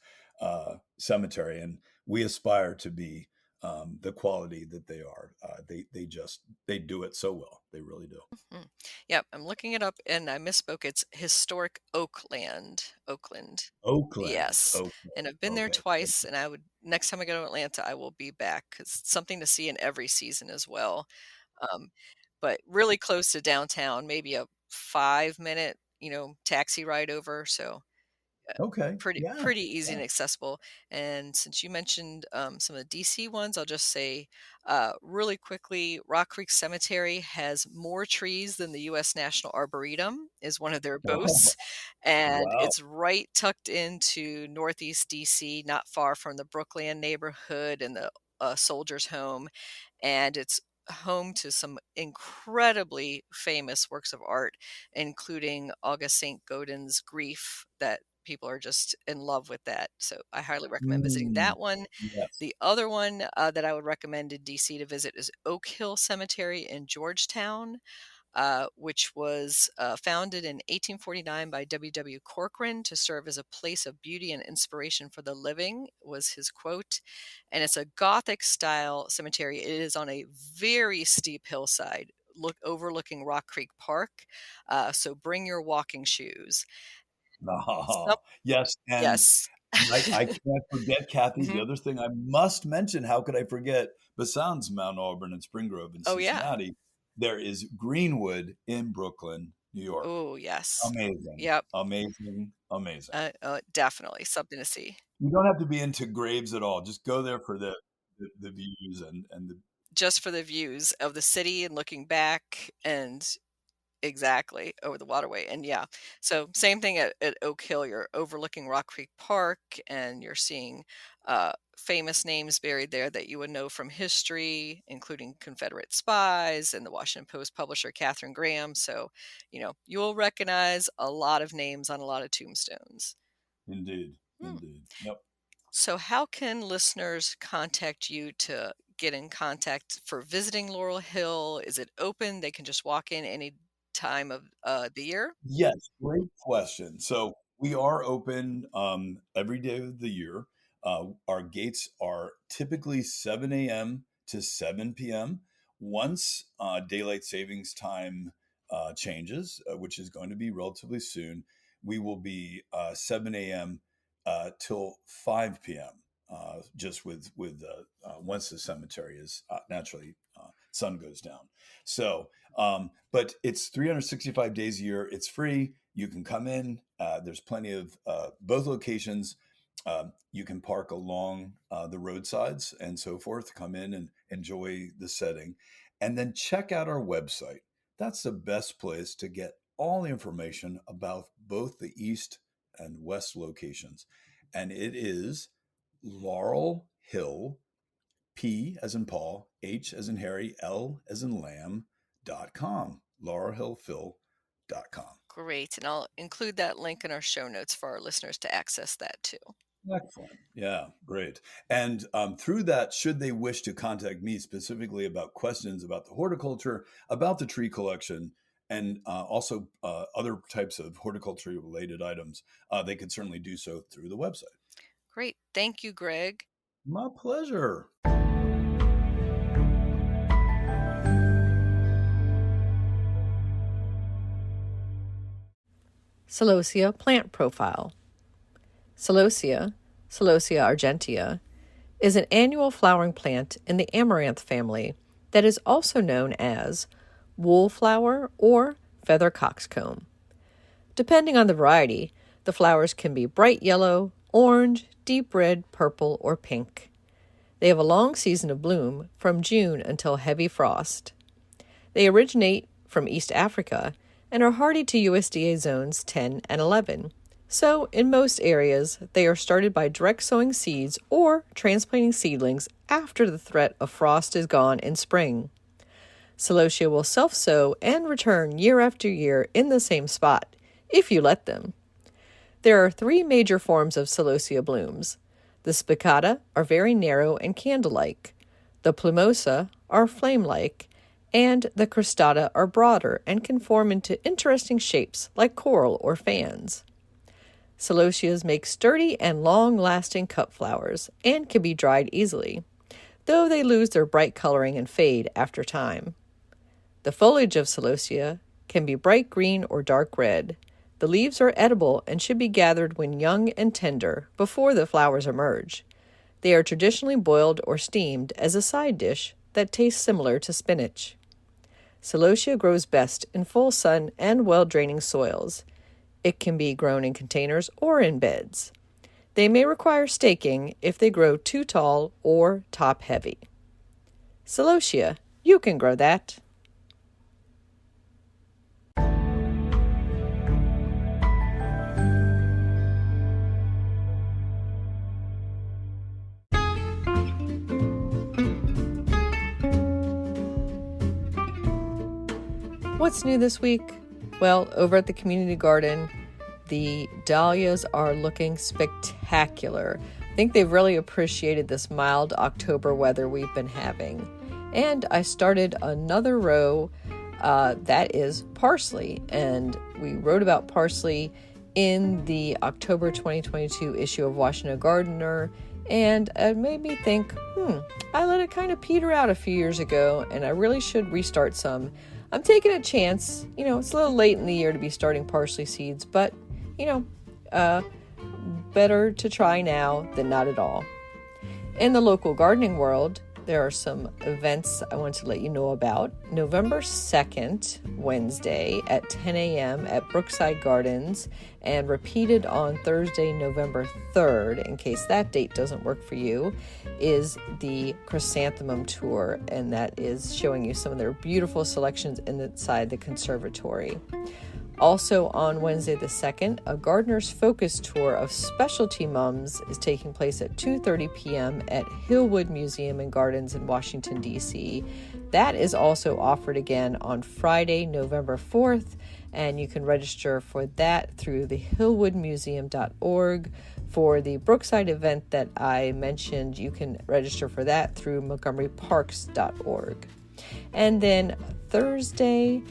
cemetery, and we aspire to be the quality that they are. They do it so well. They really do. Mhm. Yep, I'm looking it up and I misspoke. It's historic Oakland. Oakland. Oakland. Yes, and Oakland. I've been there Okay. twice, and I would next time I go to Atlanta, I will be back because it's something to see in every season as well. Um, but really close to downtown, maybe a 5-minute, taxi ride over, so Okay. Yeah. pretty easy Yeah. and accessible. And since you mentioned some of the DC ones, I'll just say really quickly, Rock Creek Cemetery has more trees than the U.S. National Arboretum, is one of their boasts, and Wow. it's right tucked into Northeast DC, not far from the Brookland neighborhood and the Soldiers Home, and it's home to some incredibly famous works of art, including August Saint Gaudens's Grief, that people are just in love with that. So I highly recommend visiting Mm, that one. yes. The other one that I would recommend in DC to visit is Oak Hill Cemetery in Georgetown, which was founded in 1849 by W. Corcoran to serve as a place of beauty and inspiration for the living, was his quote. And it's a Gothic style cemetery. It is on a very steep hillside, overlooking Rock Creek Park. So bring your walking shoes. Ah, Sup- yes, and yes. I can't forget, Kathy, the Hmm. other thing I must mention, how could I forget, besides Mount Auburn and Spring Grove in Oh, yeah. Cincinnati, there is Greenwood in Brooklyn, New York. Oh, yes. Amazing, Yep. amazing, amazing. Definitely something to see. You don't have to be into graves at all, just go there for the views and the Just for the views of the city and looking back and exactly, over the waterway, and yeah. So, same thing at Oak Hill, you're overlooking Rock Creek Park, and you're seeing, famous names buried there that you would know from history, including Confederate spies and the Washington Post publisher Katharine Graham, so, you'll recognize a lot of names on a lot of tombstones. indeed, Hmm. indeed. Yep. So, how can listeners contact you to get in contact for visiting Laurel Hill? Is it open? They can just walk in any time of the year? Yes, great question. So we are open every day of the year. Our gates are typically 7 a.m. to 7 p.m. Once daylight savings time changes, which is going to be relatively soon, we will be 7 a.m. Till 5 p.m. Just once the cemetery is naturally sun goes down. So but it's 365 days a year. It's free. You can come in. There's plenty of both locations. You can park along the roadsides and so forth. Come in and enjoy the setting. And then check out our website. That's the best place to get all the information about both the east and west locations. And it is Laurel Hill, P as in Paul, H as in Harry, L as in Lamb.com, laurelhillphil.com. Great. And I'll include that link in our show notes for our listeners to access that too. Excellent. Yeah, great. And through that, should they wish to contact me specifically about questions about the horticulture, about the tree collection, and also other types of horticulture related items, they could certainly do so through the website. Great. Thank you, Gregg. My pleasure. Celosia plant profile. Celosia, Celosia argentea, is an annual flowering plant in the amaranth family that is also known as wool flower or feather coxcomb. Depending on the variety, the flowers can be bright yellow, orange, deep red, purple, or pink. They have a long season of bloom from June until heavy frost. They originate from East Africa and are hardy to USDA zones 10 and 11. So, in most areas, they are started by direct sowing seeds or transplanting seedlings after the threat of frost is gone in spring. Celosia will self-sow and return year after year in the same spot, if you let them. There are 3 major forms of Celosia blooms. The spicata are very narrow and candle-like. The plumosa are flame-like, and the cristata are broader and can form into interesting shapes like coral or fans. Celosias make sturdy and long-lasting cut flowers and can be dried easily, though they lose their bright coloring and fade after time. The foliage of Celosia can be bright green or dark red. The leaves are edible and should be gathered when young and tender before the flowers emerge. They are traditionally boiled or steamed as a side dish that tastes similar to spinach. Celosia grows best in full sun and well-draining soils. It can be grown in containers or in beds. They may require staking if they grow too tall or top-heavy. Celosia, you can grow that. What's new this week? Well, over at the community garden, the dahlias are looking spectacular. I think they've really appreciated this mild October weather we've been having. And I started another row that is parsley, and we wrote about parsley in the October 2022 issue of Washington Gardener, and it made me think, I let it kind of peter out a few years ago, and I really should restart some. I'm taking a chance. It's a little late in the year to be starting parsley seeds, but, better to try now than not at all. In the local gardening world, there are some events I want to let you know about. November 2nd, Wednesday at 10 a.m. at Brookside Gardens, and repeated on Thursday, November 3rd, in case that date doesn't work for you, is the Chrysanthemum tour, and that is showing you some of their beautiful selections inside the conservatory. Also on Wednesday the 2nd, a Gardener's Focus Tour of Specialty Mums is taking place at 2:30 p.m. at Hillwood Museum and Gardens in Washington, D.C. That is also offered again on Friday, November 4th, and you can register for that through the hillwoodmuseum.org. For the Brookside event that I mentioned, you can register for that through montgomeryparks.org. And then Thursday,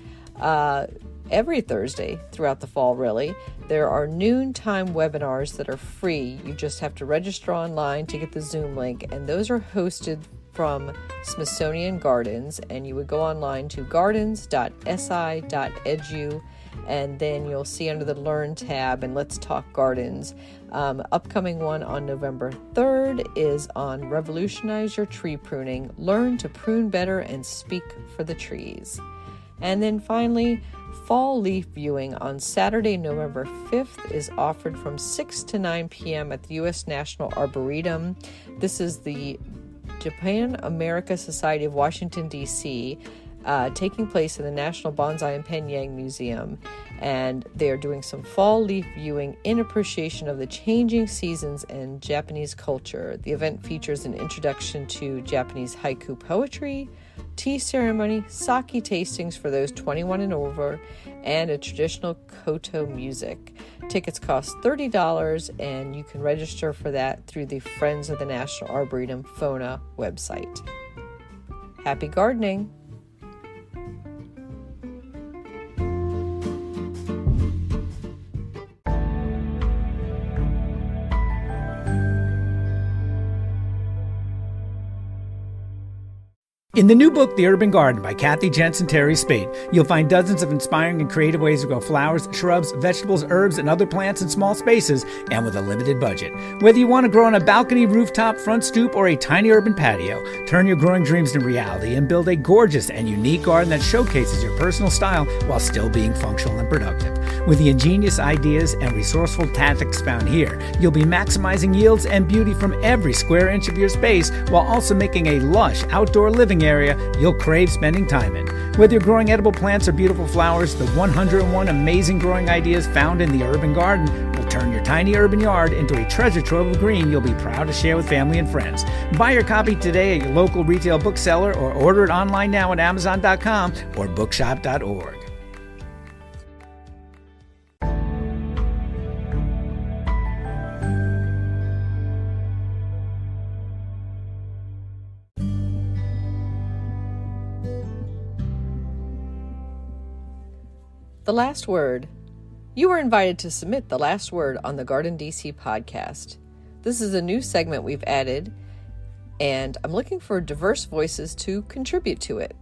every Thursday throughout the fall, really, there are noontime webinars that are free. You just have to register online to get the Zoom link, and those are hosted from Smithsonian Gardens, and you would go online to gardens.si.edu, and then you'll see under the Learn tab and Let's Talk Gardens. Upcoming one on November 3rd is on Revolutionize Your Tree Pruning, Learn to Prune Better and Speak for the Trees. And then finally, fall leaf viewing on Saturday, November 5th is offered from 6 to 9 p.m. at the U.S. National Arboretum. This is the Japan America Society of Washington, D.C., taking place in the National Bonsai and Penyang Museum. And they're doing some fall leaf viewing in appreciation of the changing seasons and Japanese culture. The event features an introduction to Japanese haiku poetry, tea ceremony, sake tastings for those 21 and over, and a traditional koto music. Tickets cost $30, and you can register for that through the Friends of the National Arboretum fauna website. Happy gardening! In the new book, The Urban Garden by Kathy Jentz and Terry Spate, you'll find dozens of inspiring and creative ways to grow flowers, shrubs, vegetables, herbs, and other plants in small spaces and with a limited budget. Whether you want to grow on a balcony, rooftop, front stoop, or a tiny urban patio, turn your growing dreams into reality and build a gorgeous and unique garden that showcases your personal style while still being functional and productive. With the ingenious ideas and resourceful tactics found here, you'll be maximizing yields and beauty from every square inch of your space while also making a lush outdoor living area you'll crave spending time in. Whether you're growing edible plants or beautiful flowers, the 101 amazing growing ideas found in the urban garden will turn your tiny urban yard into a treasure trove of green you'll be proud to share with family and friends. Buy your copy today at your local retail bookseller or order it online now at Amazon.com or bookshop.org. The last word. You are invited to submit the last word on the GardenDC podcast. This is a new segment we've added, and I'm looking for diverse voices to contribute to it.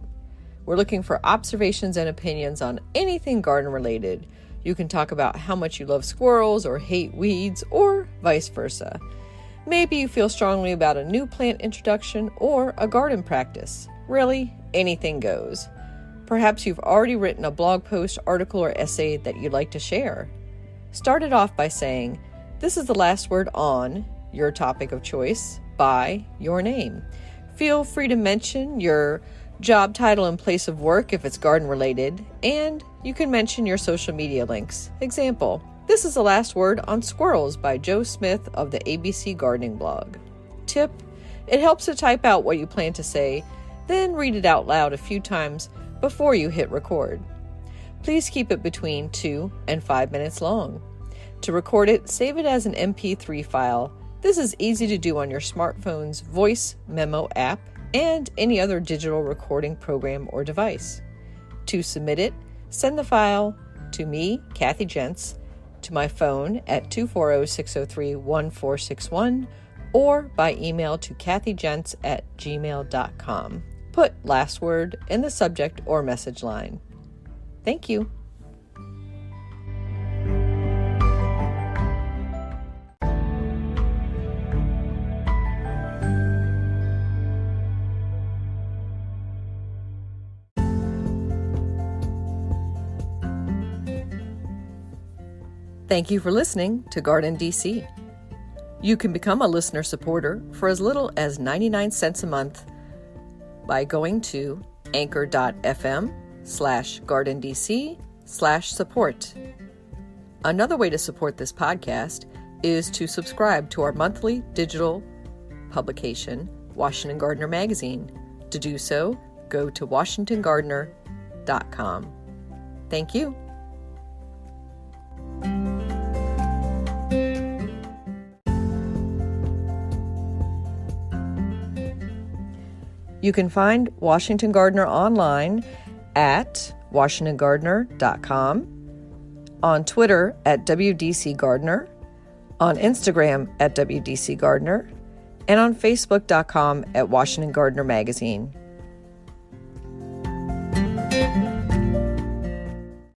We're looking for observations and opinions on anything garden related. You can talk about how much you love squirrels or hate weeds, or vice versa. Maybe you feel strongly about a new plant introduction or a garden practice. Really, anything goes. Perhaps you've already written a blog post, article, or essay that you'd like to share. Start it off by saying, "This is the last word on your topic of choice by your name." Feel free to mention your job title and place of work if it's garden related, and you can mention your social media links. Example, "This is the last word on squirrels by Joe Smith of the ABC Gardening blog." Tip, it helps to type out what you plan to say, then read it out loud a few times before you hit record. Please keep it between 2 and 5 minutes long. To record it, save it as an MP3 file. This is easy to do on your smartphone's voice memo app and any other digital recording program or device. To submit it, send the file to me, Kathy Jentz, to my phone at 240-603-1461 or by email to kathyjentz@gmail.com. Put last word in the subject or message line. Thank you. Thank you for listening to GardenDC. You can become a listener supporter for as little as 99 cents a month by going to anchor.fm/GardenDC www.washingtongardener.com/support. Another way to support this podcast is to subscribe to our monthly digital publication, Washington Gardener Magazine. To do so, go to washingtongardener.com. Thank you. You can find Washington Gardener online at washingtongardener.com, on Twitter at WDC Gardener, on Instagram at WDC Gardener, and on Facebook.com at Washington Gardener Magazine.